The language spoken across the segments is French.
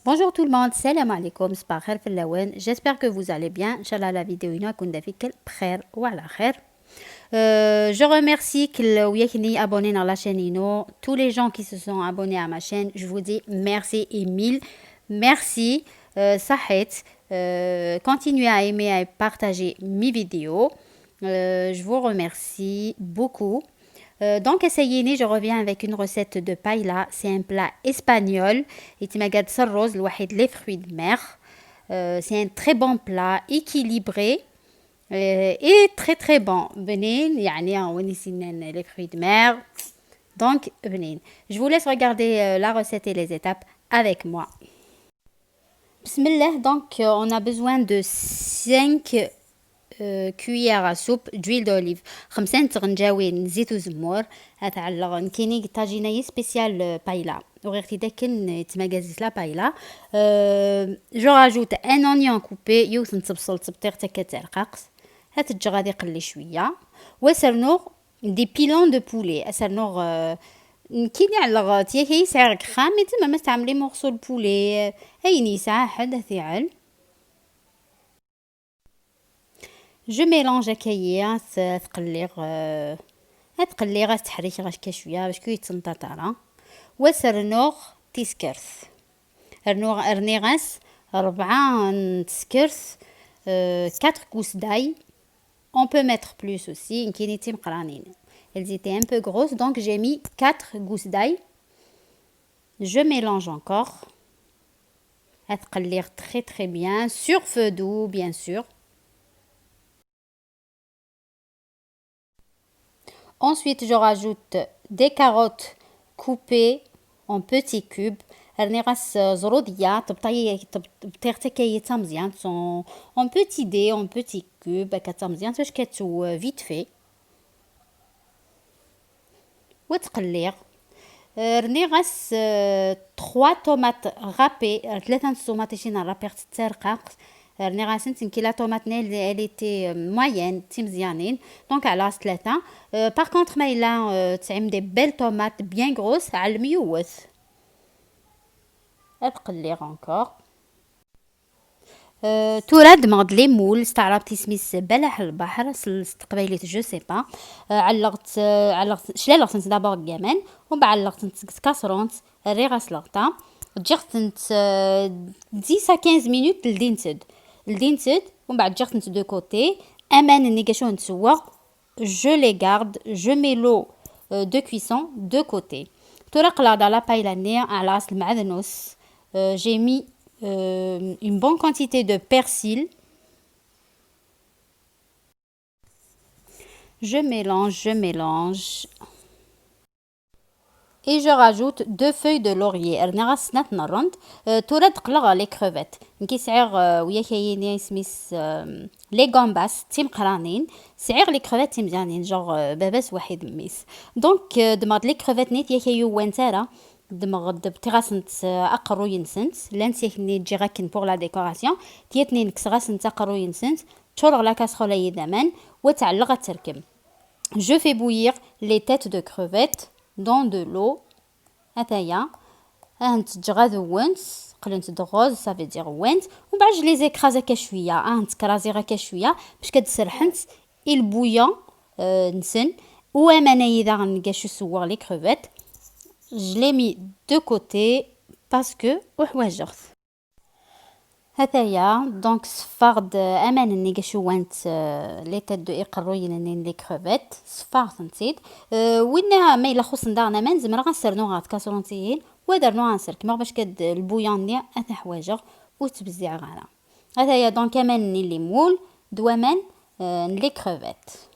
Bonjour tout le monde, salam alaikum, صباح الخير في اللوان. J'espère que vous allez bien. Inch'Allah la vidéo هنا كون دافيك بخير وعلى خير. Je remercie qui abonnés à la chaîne Ino, tous les gens qui se sont abonnés à ma chaîne. Je vous dis merci et mille merci. Sahet, continuez à aimer et partager mes vidéos. Je vous remercie beaucoup. Donc, essayez, je reviens avec une recette de paella. C'est un plat espagnol. Et rose, les fruits de mer. C'est un très bon plat, équilibré et très très bon. Benin, les fruits de mer. Donc, Benin. Je vous laisse regarder la recette et les étapes avec moi. Bismillah, donc on a besoin de 5 cuillère à soupe d'huile d'olive. 5 تغنجاوين زيت وزمور. هتعلق كاينين طاجينه سبيسيال بايلا وغيرتي داك يتمغازيس لا بايلا. جو راجوت ان اونيون كوبي يوث نتبصل تبطيغ تا كترقاقص. هتجي غادي يقلي شويه وسرنوغ دي بيلون دو بولي اسرنوغ كيني على تي سعر خامي تما ما تعملي مورسو البولي ايني ساعه حد ثيعل. جو ميلونج هكايا تقليغ تحريك غاشكا شويه باش كي يتنطاطرا وسرنوغ تيسكرث رنيغاس 4 تسكرث 4 gousses d'ail. On peut mettre plus aussi. Elles étaient un peu grosses, donc j'ai mis 4 gousses d'ail. Je mélange encore. تقليغ très très bien sur feu doux bien sûr. Ensuite, je rajoute des carottes coupées en petits cubes. زرودية تبطيغ مزيان en petits dés en petits cubes مزيان باش كتو vite fait وتقليغ. رنيغاس 3 طوماط غابي 3 طوماطيشين رابيغ تترقاق. رنيغاسن تمكي لا طوماط نيل elle était moyenne تي مزيانين دونك على 3. par contre ما الا تعم دي بيل طوماط bien grosse على الميوث. أتقليغ encore. توراد مغد لي مول استعربتي سميس بلح البحر قبيليت جو سي با. علقت شلالغت دابور كمان ومن بعد علقت كاسرونت ريغاس لغطا جيغت 10 à 15 minutes لدينتد ومن بعد جيغت دو كوتي امان نيغاشو نتسوا. je les garde, je mets l'eau de cuisson de côté. تورقلا dans la paella على المعدنوس. J'ai mis une bonne quantité de persil. Je mélange. Et je rajoute 2 feuilles de laurier. تورد قلغ les crevettes. نكي سعير ويا كاينين سميس لي غامباس تيم قرانين سعير لي كريفيت تيم مزيانين جوغ باباس واحد ميس دونك دمغد لي كريفيت نيت يا كايو وانتارا دمغد بتغاسنت اقرو ينسنت لانت يكني تجي غاكن بوغ لا ديكوراسيون تيتني نكسغاسنت اقرو ينسنت تشورغ لا كاسرول يدمان وتعلق تركم. Je fais bouillir les têtes de crevettes dans de l'eau. هتايا تجي ونس قلنت دغوز ça veut dire ونت ومن بعد je les écrase هكا شويه تكرازي هكا شويه باش كتسرحنت البويون نسن وامانه اذا غنقاشو سوغ لي كروفيت je les mis de côté parce que وحواجغت هتايا دونك صفارد امان نقاشو وانت لي تيت دو يقروين لي كروفيت صفارت نتيد وين ما الا خص ندارنا ما نزمر غنسرنو غات كاسرونتيين ودرنو غنسرك ما باش كد البويون ني اتا حواجغ وتبزيع غالا هذايا دونك امان لي مول دوامان les crevettes.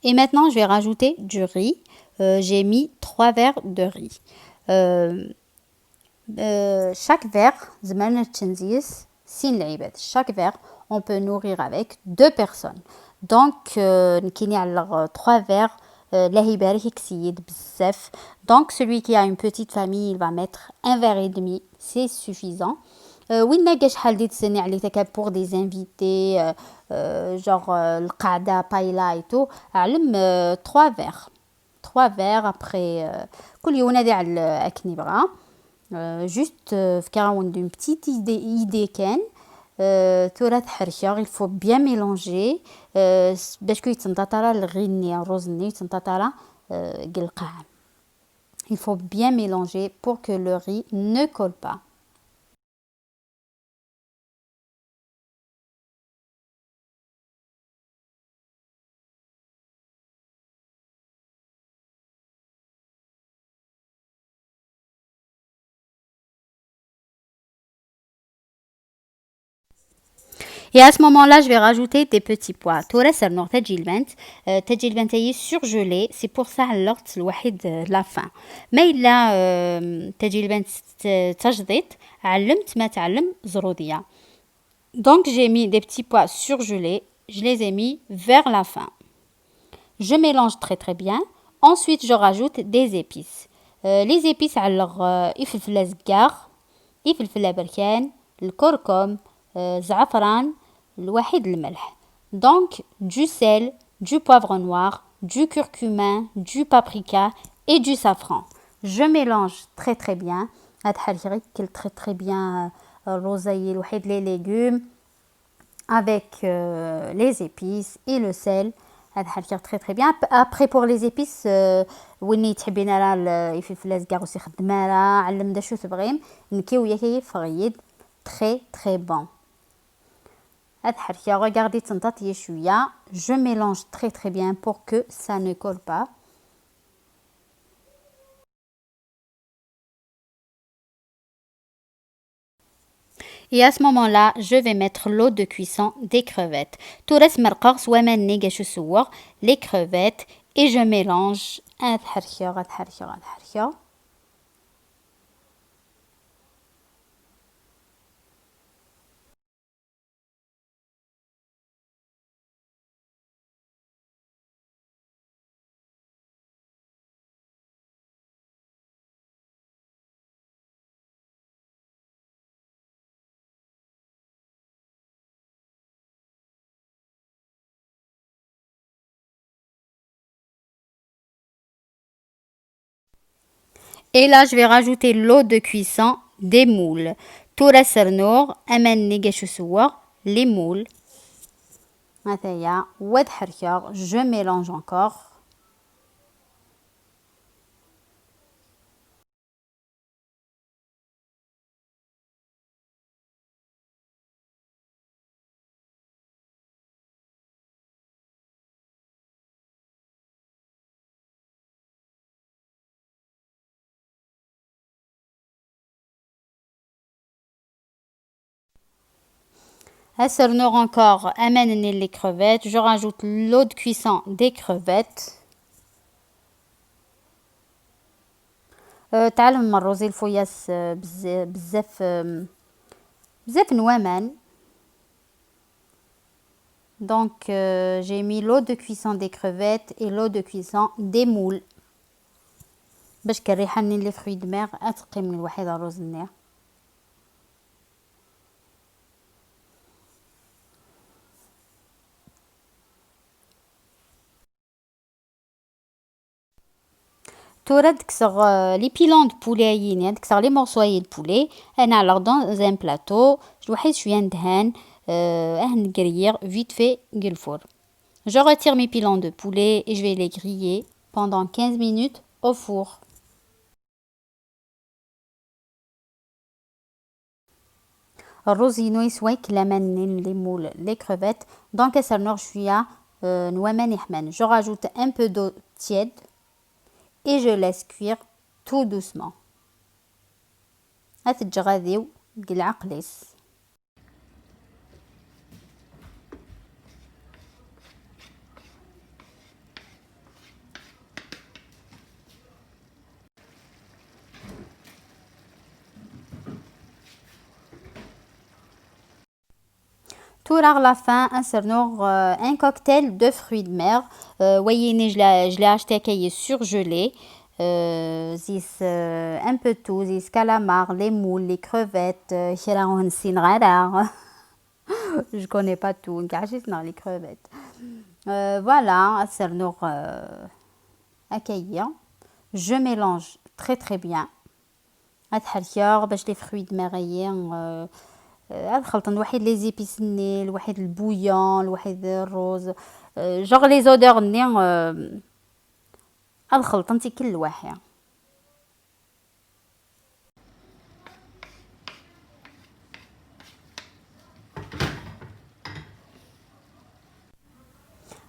Et maintenant, je vais rajouter du riz. J'ai mis 3 verres de riz. Chaque verre, chaque verre, on peut nourrir avec 2 personnes. Donc, نكيني على 3 verres. Donc, celui qui a une petite famille, il va mettre 1 verre et demi. C'est suffisant. وين ما كاش حال دي تسني عليه تكا بور دي انفيتي جوغ القعده بايلا ايتو علم 3 verres après كل يوم نادي على اكني بغا juste une petite idée كان تورا تحرشة il faut bien mélanger باش كي يتنططرا الغيني الرز ني يتنططرا قلقاع. Il faut bien mélanger pour que le riz ne colle pas. Et à ce moment-là, je vais rajouter des petits pois. تورا سرنوغ تجي البنت تجي البنت هي surgelée. C'est pour ça اللغط الوحيد la fin. ما إلا تجي البنت تجضيط علمت ما تعلم زرودية. Donc j'ai mis des petits pois surgelés. Je les ai mis vers la fin. Je mélange très très bien. Ensuite, je rajoute des épices. Les épices على الفلفل الأزقار, الفلفل البركان, الكركم, زعفران, الوحيد الملح. Donc du sel, du poivre noir, du curcumin, du paprika et du safran. Je mélange très très bien. هاد حاجة يركل très très bien الرزية الوحيد les légumes avec les épices et le sel. هاد حاجة très très bien. Après pour les épices وين تحبين راه الفلفل الأزقار وسي خدمة راه علم دا شو تبغين نكيو ياكي فغيد très très bon. هاد حركة regardez تنطاطي شوية. Je mélange très très bien pour que ça ne colle pas. Et à ce moment-là, je vais mettre l'eau de cuisson des crevettes. تورس مرقة سوا ما نيجا شو les crevettes et je mélange. هاد حركة هاد حركة هاد حركة. Et là, je vais rajouter l'eau de cuisson des moules. تورا سرنوغ أمان نيجا شو سوا les moules. هذايا واد حركة. Je mélange encore. Assernoir encore, amène les crevettes. Je rajoute l'eau de cuisson des crevettes. تعلم الروزي الفوياس بزاف بزاف نوامان. Donc j'ai mis l'eau de cuisson des crevettes et l'eau de cuisson des moules. باش كريحة نين لي فروي دماغ اتقي من الوحيد الروز النير. تورا تكسر لي بيلون دو بولي يعني تكسر لي مورسوي دو بولي. انا alors dans un plateau واحد شويه ندهن نقرير vite fait قلفور. Je retire mes pilons de poulet et je vais les griller pendant 15 minutes au four. الرز ينوي سويك لمن les moules les crevettes. Donc كسرنوغ شويه نوامن يحمن. Je rajoute un peu d'eau tiède et je laisse cuire tout doucement. هتتجغذيو قلع قليس. Tout à la fin, un cocktail de fruits de mer. Voyez, je l'ai acheté à surgelé. Un peu tout, zis calamars, les moules, les crevettes. Je connais pas tout. Les crevettes. Voilà, je mélange très très bien. هاد حركة باش لي فخوي دماغيين. هاد خلطن الوحيد لي زيبيس ني الوحيد البويون الوحيد الروز. جوغ لي زودور ني. هاد خلطنتي كل واحد.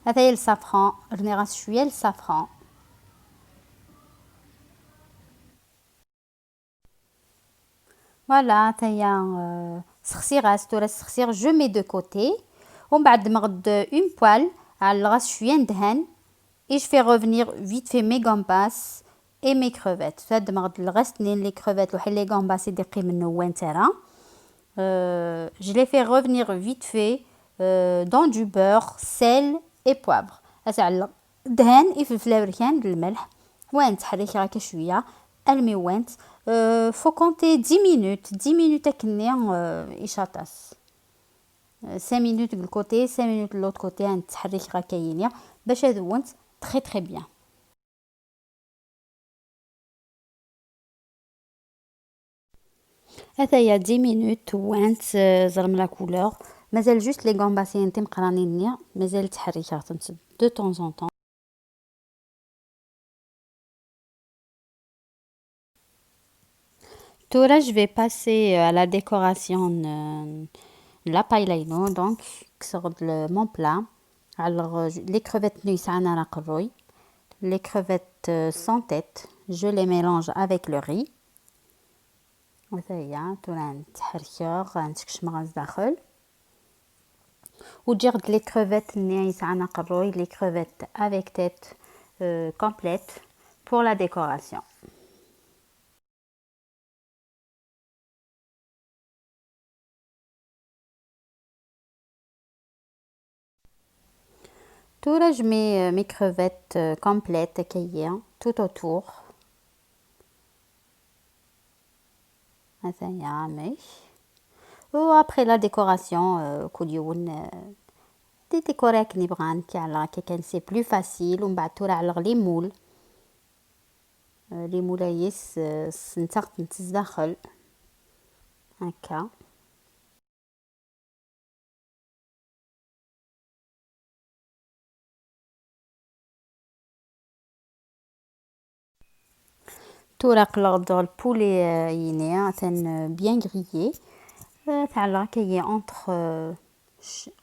هذا هي السافران. راني غاس شويه السافران. فوالا تاهي سخسي غاس تورا سخسيغ جو مي دو كوتي. ومن بعد مغد اون بوال على الغاس شويه ندهن. Et je fais revenir vite fait mes gambas et mes crevettes. فهاد مغد الغاس نين لي كروفيت وحي لي gambas يدقي منو وين ترى. Je les fais revenir vite fait dans du beurre, sel et poivre. أسعل دهن يفلفل بركان الملح وين تحرك هكا شويه المي وين. فو كونتي 10 minutes 10 minutes كني يشاطاس 5 minutes de côté 5 minutes de l'autre côté نتحرك هكاينيا باش هذونت très très bien. هذا هي 10 minutes وانت زرم لا كولور. مازال جوست لي غامباسين تم قرانين مازال تحركها تنسد دو طون ان طون. Τώρα je vais passer à la décoration la paella donc sur mon plat. Alors les crevettes نيسعنا نقروي. Les crevettes sans tête, je les mélange avec le riz. وهي تورا نتحركيغ نتكشمغ داخل. وتجي غد لي كروفيت نيسعنا قروي les crevettes avec tête complète pour la décoration. Toura je mets mes crevettes complètes tout autour. Ou après la décoration دي ديكوري كني بغان كي على كان سي بلو فاسيل. ومن بعد تورا على لي مول لي مولايس سنتاق نتزداخل هكا. تورا قلغ البولي يني ثان بيان غريي تاع كي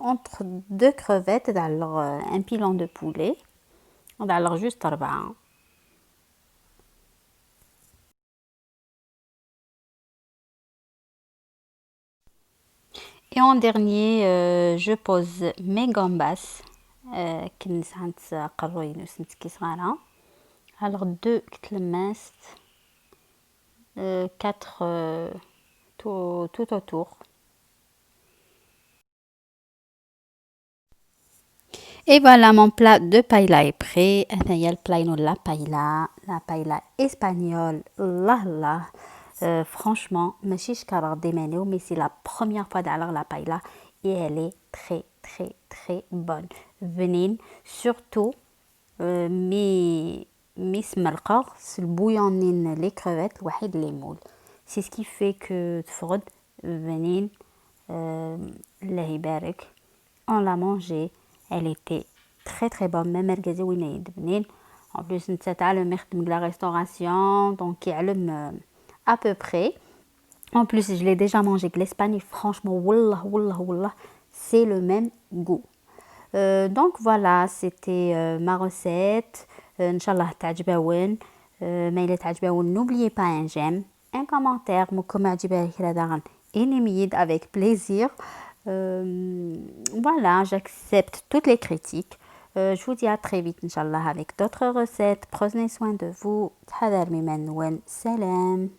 entre deux crevettes تعلق un pilon de poulet تعلق juste 4. Et en dernier je pose mes gambas كنس عند قروي نسنت كي صغيرة. alors 2 كتلماست 4 tout autour. Et voilà, mon plat de paella est prêt. هذايا البلاينو la paella espagnole. Allah franchement ماشي شكرا ديمانيو mais c'est la première fois d'alors la paella et elle est très très très bonne. Venez surtout مي سمرقة البويونين لي كروفيت الوحيد لي مول. c'est ce qui fait que تفقد venez الله يبارك on l'a mangé. Elle était très très bonne même مرقزي وين يدبنين. en plus نتا تعلم يخدم la restauration donc يعلم à peu près. En plus je l'ai déjà mangé avec l'Espagne franchement wallah c'est le même goût. Donc voilà c'était ma recette. Inch'Allah تعجبون. ما إلا تعجبون n'oubliez pas un j'aime un commentaire مكم عجبك هذا énimide avec plaisir. Voilà, j'accepte toutes les critiques. Je vous dis à très vite, Inch'Allah, avec d'autres recettes. Prenez soin de vous. Salam.